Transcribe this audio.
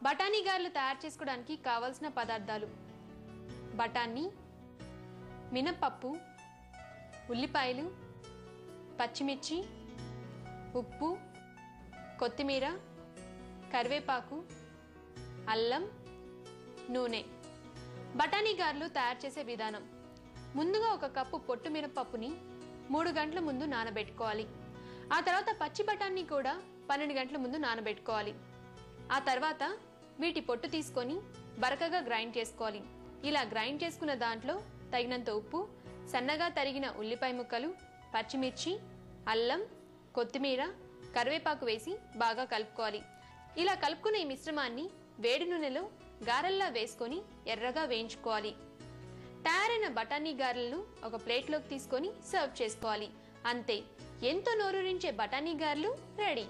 బఠానీ గారెలు తయారు చేసుకోవడానికి కావాల్సిన పదార్థాలు: బఠానీ, మినపప్పు, ఉల్లిపాయలు, పచ్చిమిర్చి, ఉప్పు, కొత్తిమీర, కరివేపాకు, అల్లం, నూనె. బఠానీ గారెలు తయారు చేసే విధానం: ముందుగా ఒక కప్పు పొట్టు మినపప్పుని 3 గంటల ముందు నానబెట్టుకోవాలి. ఆ తర్వాత పచ్చి బఠానీ కూడా 12 గంటల ముందు నానబెట్టుకోవాలి. ఆ తర్వాత వీటి పొట్టు తీసుకొని బరకగా గ్రైండ్ చేసుకోవాలి. ఇలా గ్రైండ్ చేసుకున్న దాంట్లో తగినంత ఉప్పు, సన్నగా తరిగిన ఉల్లిపాయ ముక్కలు, పచ్చిమిర్చి, అల్లం, కొత్తిమీర, కరివేపాకు వేసి బాగా కలుపుకోవాలి. ఇలా కలుపుకున్న ఈ మిశ్రమాన్ని వేడి నూనెలో గారెల్లా వేసుకొని ఎర్రగా వేయించుకోవాలి. తయారైన బఠానీ గారెలను ఒక ప్లేట్లోకి తీసుకొని సర్వ్ చేసుకోవాలి. అంతే, ఎంతో నోరూరించే బఠానీ గారెలు రెడీ.